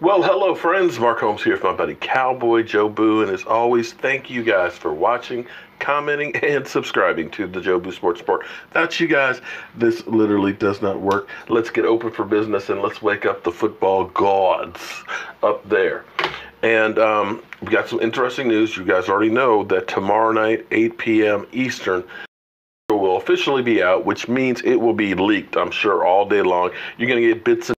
Well, hello friends, Mark Holmes here with my buddy Cowboy Joe Boo, and as always, thank you guys for watching, commenting, and subscribing to the Joe Boo Sports Report. Without you guys, this literally does not work. Let's get open for business and let's wake up the football gods up there. And we got some interesting news. You guys already know that tomorrow night, 8 p.m. Eastern, will officially be out, which means it will be leaked, I'm sure, all day long. You're going to get bits and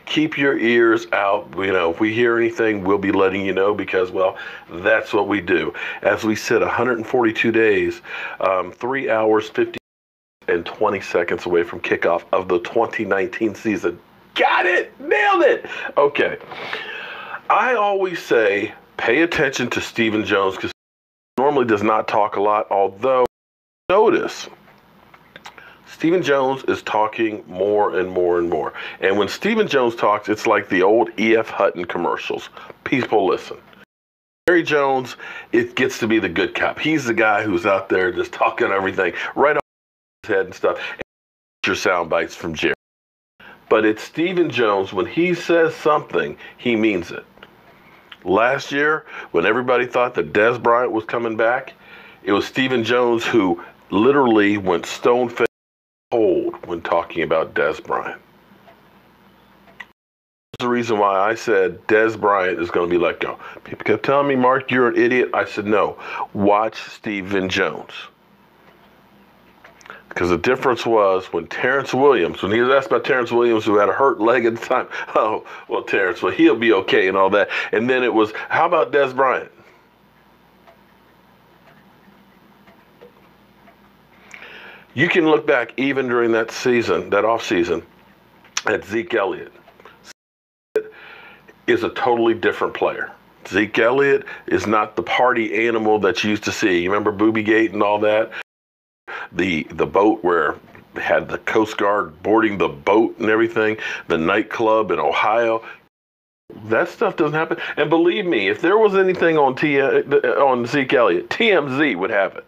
keep your ears out. If we hear anything, we'll be letting you know because, well, that's what we do. As we sit 142 days, 3 hours, 50 and 20 seconds away from kickoff of the 2019 season. Got it! Nailed it! Okay. I always say pay attention to Stephen Jones because he normally does not talk a lot, although notice Stephen Jones is talking more and more and more. And when Stephen Jones talks, it's like the old E.F. Hutton commercials. People listen. Jerry Jones, it gets to be the good cop. He's the guy who's out there just talking everything right off his head and stuff. And your sound bites from Jerry. But it's Stephen Jones, when he says something, he means it. Last year, when everybody thought that Dez Bryant was coming back, it was Stephen Jones who literally went stone-faced cold when talking about Dez Bryant. That's the reason why I said Dez Bryant is going to be let go. People kept telling me, Mark, you're an idiot. I said, no, watch Stephen Jones. Because the difference was when Terrence Williams, when he was asked about Terrence Williams, who had a hurt leg at the time, oh, well, Terrence, well, he'll be okay and all that. And then it was, how about Dez Bryant? You can look back even during that season, that offseason, at Zeke Elliott. Zeke is a totally different player. Zeke Elliott is not the party animal that you used to see. You remember Boobygate and all that? The boat where they had the Coast Guard boarding the boat and everything, the nightclub in Ohio. That stuff doesn't happen. And believe me, if there was anything on Zeke Elliott, TMZ would have it.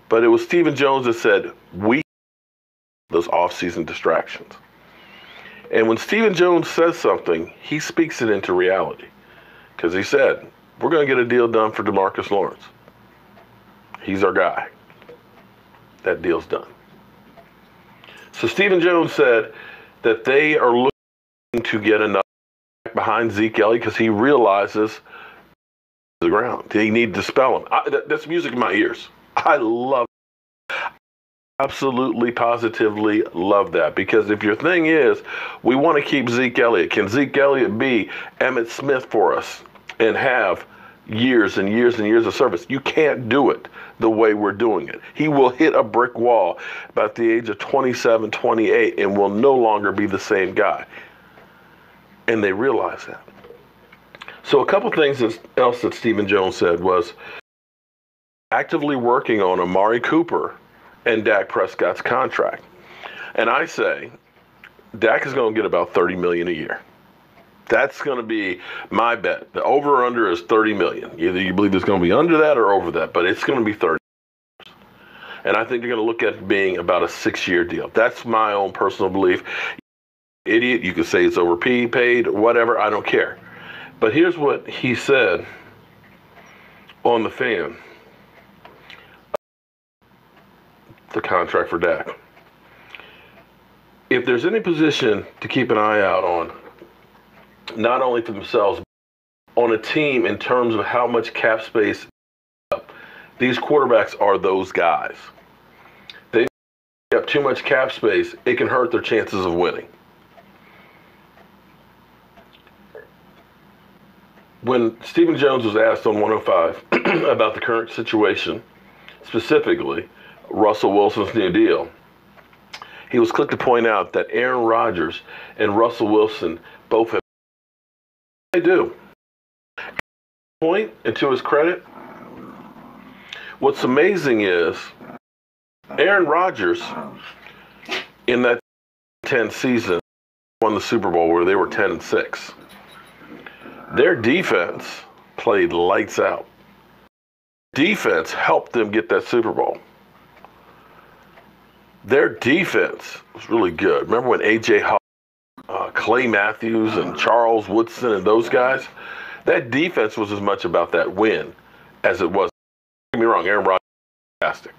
But it was Stephen Jones that said, we those off-season distractions. And when Stephen Jones says something, he speaks it into reality. Because he said, we're going to get a deal done for DeMarcus Lawrence. He's our guy. That deal's done. So Stephen Jones said that they are looking to get enough behind Zeke Elliott because he realizes the ground. They need to spell him. That's music in my ears. I love it. Absolutely, positively love that. Because if your thing is, we want to keep Zeke Elliott, can Zeke Elliott be Emmitt Smith for us and have years and years and years of service? You can't do it the way we're doing it. He will hit a brick wall about the age of 27, 28 and will no longer be the same guy. And they realize that. So a couple things else that Stephen Jones said was, actively working on Amari Cooper and Dak Prescott's contract. And I say, Dak is going to get about $30 million a year. That's going to be my bet. The over or under is $30 million. Either you believe it's going to be under that or over that, but it's going to be 30. And I think you're going to look at it being about a 6-year deal. That's my own personal belief. Idiot, you could say it's overpaid, whatever, I don't care. But here's what he said on the fan. The contract for Dak. If there's any position to keep an eye out on, not only for themselves, but on a team in terms of how much cap space, these quarterbacks are those guys. They have too much cap space, it can hurt their chances of winning. When Stephen Jones was asked on 105 about the current situation, specifically Russell Wilson's new deal, he was quick to point out that Aaron Rodgers and Russell Wilson both have. They do. Point, and to his credit, what's amazing is Aaron Rodgers in that 10 season won the Super Bowl where they were 10-6. Their defense played lights out. Defense helped them get that Super Bowl. Their defense was really good. Remember when A.J. Hawk Clay Matthews and Charles Woodson and those guys, that defense was as much about that win as it was. Don't get me wrong, Aaron Rodgers is fantastic.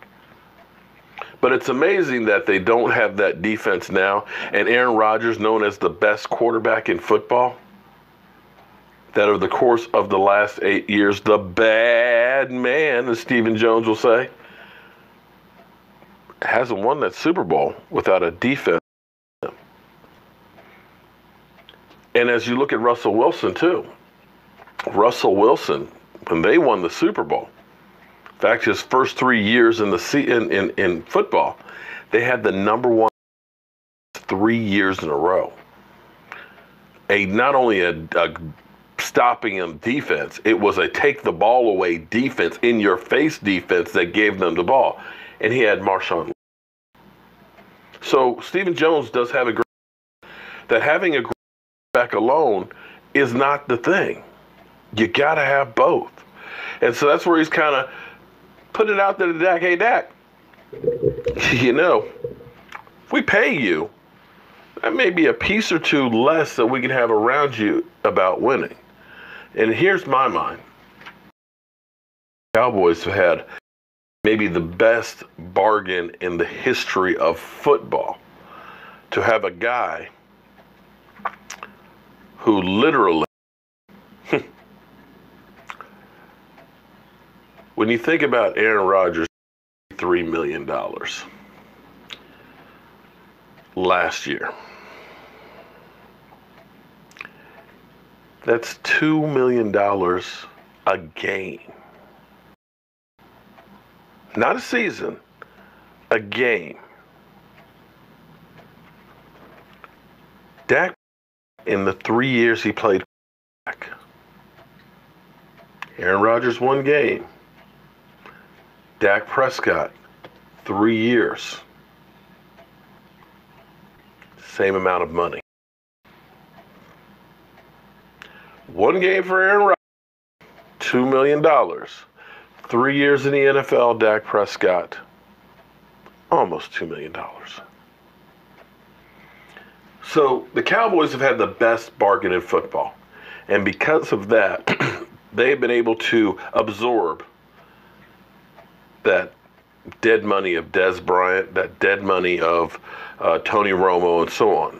But it's amazing that they don't have that defense now, and Aaron Rodgers, known as the best quarterback in football, that over the course of the last 8 years, the bad man, as Stephen Jones will say, hasn't won that Super Bowl without a defense. And as you look at Russell Wilson, too, Russell Wilson, when they won the Super Bowl, in fact, his first 3 years in football, they had the #1 3 years in a row. Not only a stopping on defense, it was a take the ball away defense, in your face defense that gave them the ball. And he had Marshawn. So Stephen Jones does have a great, that having a quarterback alone is not the thing. You got to have both. And so that's where he's kind of put it out there to Dak. Hey, Dak, you know, if we pay you, that may be a piece or two less that we can have around you about winning. And here's my mind. Cowboys have had maybe the best bargain in the history of football, to have a guy who literally, when you think about Aaron Rodgers, $3 million last year, that's $2 million a game. Not a season, a game. Dak, in the 3 years he played quarterback, Aaron Rodgers 1 game. Dak Prescott, 3 years. Same amount of money. 1 game for Aaron Rodgers, $2 million. 3 years in the NFL, Dak Prescott, almost $2 million. So the Cowboys have had the best bargain in football. And because of that, they've been able to absorb that dead money of Dez Bryant, that dead money of Tony Romo, and so on,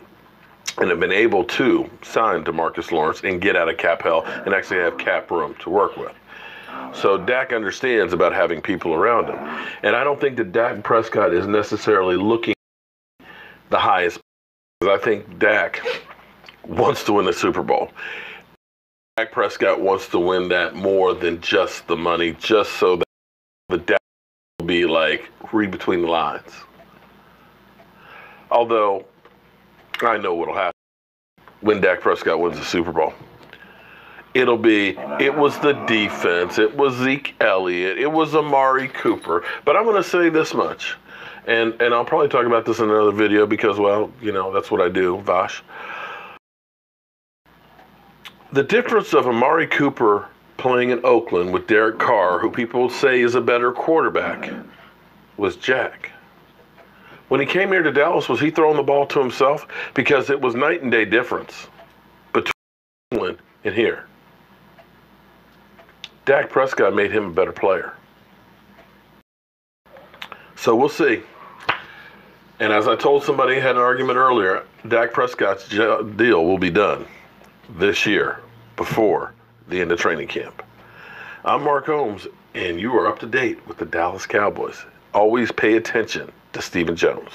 and have been able to sign DeMarcus Lawrence and get out of cap hell and actually have cap room to work with. So Dak understands about having people around him. And I don't think that Dak Prescott is necessarily looking the highest. I think Dak wants to win the Super Bowl. Dak Prescott wants to win that more than just the money, just so that the Dak will be like, read between the lines. Although, I know what'll happen when Dak Prescott wins the Super Bowl. It'll be, it was the defense, it was Zeke Elliott, it was Amari Cooper. But I'm going to say this much, and I'll probably talk about this in another video because, well, you know, that's what I do, Vash. The difference of Amari Cooper playing in Oakland with Derek Carr, who people say is a better quarterback, was Jack. When he came here to Dallas, was he throwing the ball to himself? Because it was night and day difference between Oakland and here. Dak Prescott made him a better player. So we'll see. And as I told somebody, I had an argument earlier, Dak Prescott's deal will be done this year before the end of training camp. I'm Mark Holmes, and you are up to date with the Dallas Cowboys. Always pay attention to Stephen Jones.